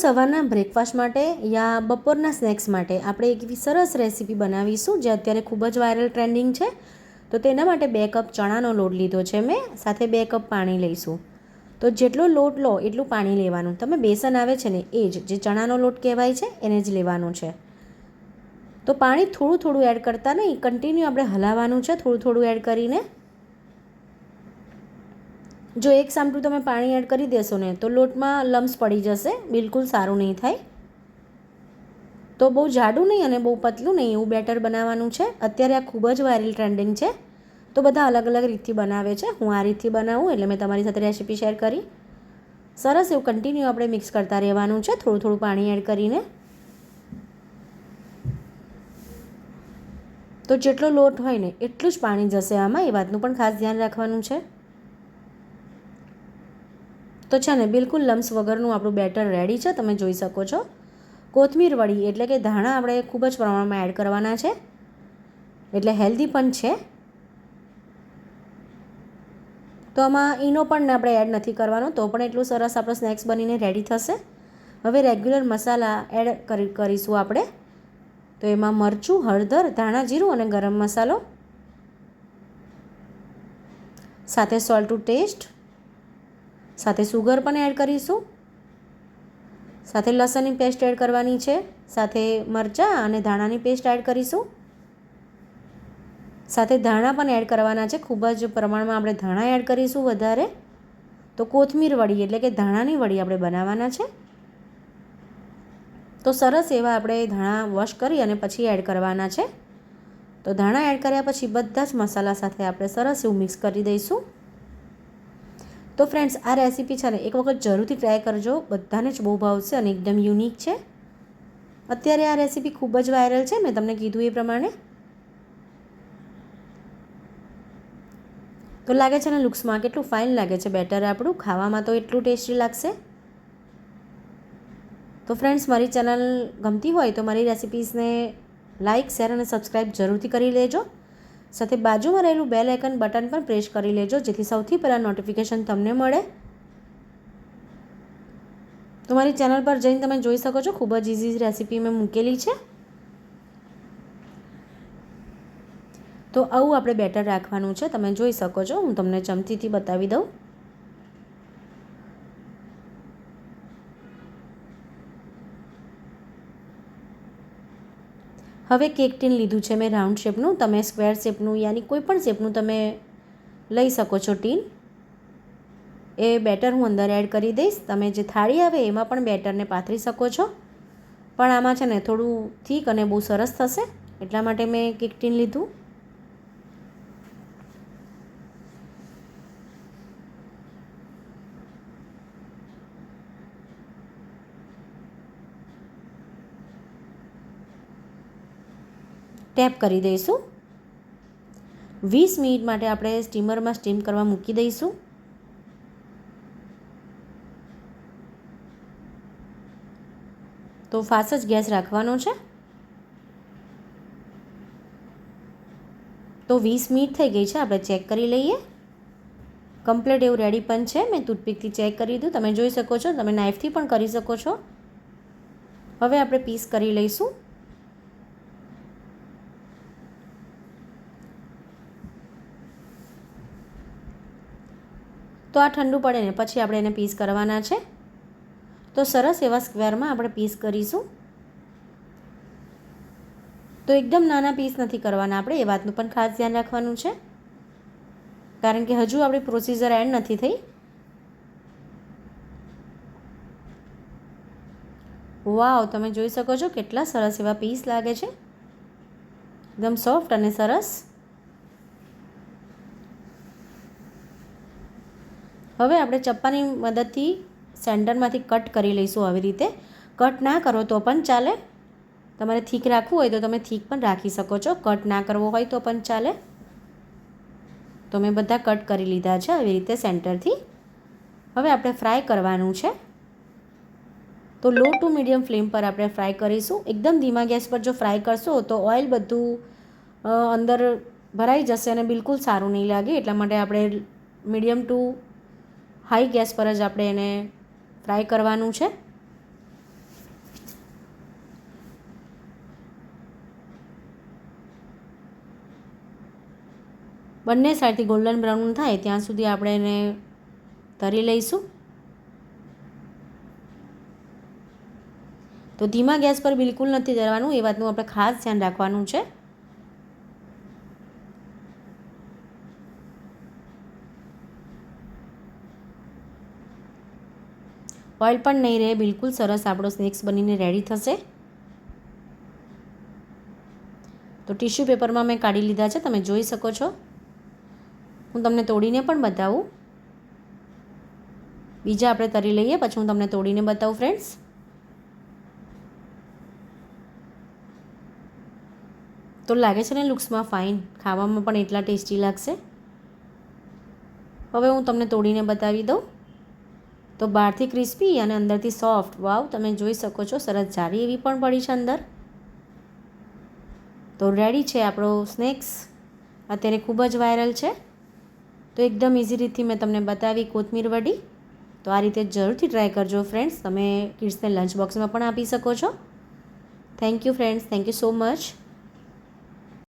સવારના બ્રેકફાસ્ટ માટે યા બપોરના સ્નેક્સ માટે આપણે એક એવી સરસ રેસીપી બનાવીશું જે અત્યારે ખૂબ જ વાયરલ ટ્રેન્ડિંગ છે. તો તેના માટે 2 કપ ચણાનો લોટ લીધો છે મેં, સાથે 2 કપ પાણી લઈશું. તો જેટલો લોટ લો એટલું પાણી લેવાનું. તમે બેસન આવે છે ને એ જ, જે ચણાનો લોટ કહેવાય છે એને જ લેવાનું છે. તો પાણી થોડું થોડું એડ કરતા નહીં, કન્ટિન્યુ આપણે હલાવવાનું છે થોડું થોડું એડ કરીને. જો એક સામટું તમે પાણી એડ કરી દેશો ને તો લોટમાં લમ્સ પડી જશે, બિલકુલ સારું નહીં થાય. તો બહુ જાડું નહીં અને બહુ પતલું નહીં એવું બેટર બનાવવાનું છે. અત્યારે આ ખૂબ જ વાયરલ ટ્રેન્ડિંગ છે, તો બધા અલગ અલગ રીતથી બનાવે છે. હું આ રીતથી બનાવું એટલે મેં તમારી સાથે રેસીપી શેર કરી. સરસ એવું કન્ટિન્યુ આપણે મિક્સ કરતા રહેવાનું છે થોડું થોડું પાણી એડ કરીને. તો જેટલો લોટ હોય ને એટલું જ પાણી જશે આમાં, એ વાતનું પણ ખાસ ધ્યાન રાખવાનું છે. તો છે ને બિલકુલ લમ્સ વગરનું આપણું બેટર રેડી છે, તમે જોઈ શકો છો. કોથમીર વડી એટલે કે ધાણા આપણે ખૂબ જ પ્રમાણમાં એડ કરવાના છે, એટલે હેલ્ધી પણ છે. તો આમાં ઈનો પણ આપણે એડ નથી કરવાનો, તો પણ એટલું સરસ આપણો સ્નેક્સ બનીને રેડી થશે. હવે રેગ્યુલર મસાલા એડ કરીશું આપણે. તો એમાં મરચું, હળદર, ધાણા જીરું અને ગરમ મસાલો, સાથે સોલ્ટ ટુ ટેસ્ટ, સાથે સુગર પણ એડ કરીશું, સાથે લસણની પેસ્ટ એડ કરવાની છે, સાથે મરચાં અને ધાણાની પેસ્ટ એડ કરીશું, સાથે ધાણા પણ એડ કરવાના છે. ખૂબ જ પ્રમાણમાં આપણે ધાણા એડ કરીશું વધારે. તો કોથમીર વડી એટલે કે ધાણાની વડી આપણે બનાવવાના છે. તો સરસ એવા આપણે ધાણા વોશ કરી અને પછી એડ કરવાના છે. તો ધાણા એડ કર્યા પછી બધા જ મસાલા સાથે આપણે સરસ એવું મિક્સ કરી દઈશું. તો ફ્રેન્ડ્સ, આ રેસીપી છે ને એક વખત જરૂરથી ટ્રાય કરજો, બધાને જ બહુ ભાવશે અને એકદમ યુનિક છે. અત્યારે આ રેસીપી ખૂબ જ વાયરલ છે, મેં તમને કીધું એ પ્રમાણે. તો લાગે છે ને લુક્સમાં કેટલું ફાઇન લાગે છે બેટર આપણું, ખાવામાં તો એટલું ટેસ્ટી લાગશે. તો ફ્રેન્ડ્સ, મારી ચેનલ ગમતી હોય તો મારી રેસિપીઝને લાઇક, શેર અને સબસ્ક્રાઈબ જરૂરથી કરી લેજો. સાથે બાજુમાં રહેલું બેલ આઇકન બટન પણ પ્રેસ કરી લેજો, જેથી સૌથી પહેલાં નોટિફિકેશન તમને મળે. તો મારી ચેનલ પર જઈને તમે જોઈ શકો છો, ખૂબ જ ઇઝી રેસીપી મેં મૂકેલી છે. તો આવું આપણે બેટર રાખવાનું છે, તમે જોઈ શકો છો. હું તમને ચમચીથી બતાવી દઉં. હવે કેક ટીન લીધું છે મેં રાઉન્ડ શેપનું, તમે સ્ક્વેર શેપનું યાની કોઈ પણ શેપનું તમે લઈ શકો છો ટીન. એ બેટર હું અંદર એડ કરી દઈશ. તમે જે થાળી આવે એમાં પણ બેટરને પાથરી શકો છો, પણ આમાં છે ને થોડું થીક અને બહુ સરસ થશે એટલા માટે મેં કેક ટીન લીધું. ટેપ કરી દઈશું. 20 મિનિટ માટે આપણે સ્ટીમરમાં સ્ટીમ કરવા મૂકી દઈશું. તો ફાસ્ટ જ ગેસ રાખવાનો છે. તો 20 મિનિટ થઈ ગઈ છે, આપણે ચેક કરી લઈએ. કમ્પ્લીટ એવું રેડી પણ છે. મેં ટૂથપીકથી ચેક કરી દીધું, તમે જોઈ શકો છો. તમે નાઇફથી પણ કરી શકો છો. હવે આપણે પીસ કરી લઈશું. તો આ ઠંડુ પડે ને પછી આપણે એને પીસ કરવાના છે. તો સરસ એવા સ્ક્વેરમાં આપણે પીસ કરીશું. તો એકદમ નાના પીસ નથી કરવાના આપણે, એ વાતનું પણ ખાસ ધ્યાન રાખવાનું છે, કારણ કે હજુ આપણી પ્રોસીજર એન્ડ નથી થઈ. વાવ, તમે જોઈ શકો છો કેટલા સરસ એવા પીસ લાગે છે, એકદમ સોફ્ટ અને સરસ. હવે આપણે ચપ્પાની મદદથી સેન્ટરમાંથી કટ કરી લઈશું. આવી રીતે કટ ના કરો તો પણ ચાલે. તમારે થીક રાખવું હોય તો તમે થીક પણ રાખી શકો છો, કટ ના કરવો હોય તો પણ ચાલે. તો મેં બધા કટ કરી લીધા છે આવી રીતે સેન્ટરથી. હવે આપણે ફ્રાય કરવાનું છે. તો લો ટુ મીડિયમ ફ્લેમ પર આપણે ફ્રાય કરીશું. એકદમ ધીમા ગેસ પર જો ફ્રાય કરશો તો ઓઇલ બધું અંદર ભરાઈ જશે અને બિલકુલ સારું નહીં લાગે. એટલા માટે આપણે મીડિયમ ટુ હાઈ ગેસ પર જ આપણે એને ફ્રાય કરવાનું છે. બંને સાઈડથી ગોલ્ડન બ્રાઉન થાય ત્યાં સુધી આપણે એને તળી લઈશું. તો ધીમા ગેસ પર બિલકુલ નથી તળવાનું, એ વાતનું આપણે ખાસ ધ્યાન રાખવાનું છે. ઓઇલ પણ નહીં રહે, બિલકુલ સરસ આપણો સ્નેક્સ બનીને રેડી થશે. તો ટીશ્યુ પેપરમાં મેં કાઢી લીધા છે, તમે જોઈ શકો છો. હું તમને તોડીને પણ બતાવું. બીજા આપણે તળી લઈએ, પછી હું તમને તોડીને બતાવું ફ્રેન્ડ્સ. તો લાગે છે ને લુક્સમાં ફાઇન, ખાવામાં પણ એટલા ટેસ્ટી લાગશે. હવે હું તમને તોડીને બતાવી દઉં. તો બહારથી ક્રિસ્પી અને અંદરથી સોફ્ટ. વાવ, તમે જોઈ શકો છો, સરસ જાડી એવી પણ પડી છે અંદર. તો રેડી છે આપણો સ્નેક્સ, અત્યારે ખૂબ જ વાયરલ છે. તો એકદમ ઇઝી રીતથી મેં તમને બતાવી કોથમીર વડી. તો આ રીતે જરૂરથી ટ્રાય કરજો ફ્રેન્ડ્સ. તમે કિડ્સને લંચ બોક્સમાં પણ આપી શકો છો. Thank you friends, thank you so much.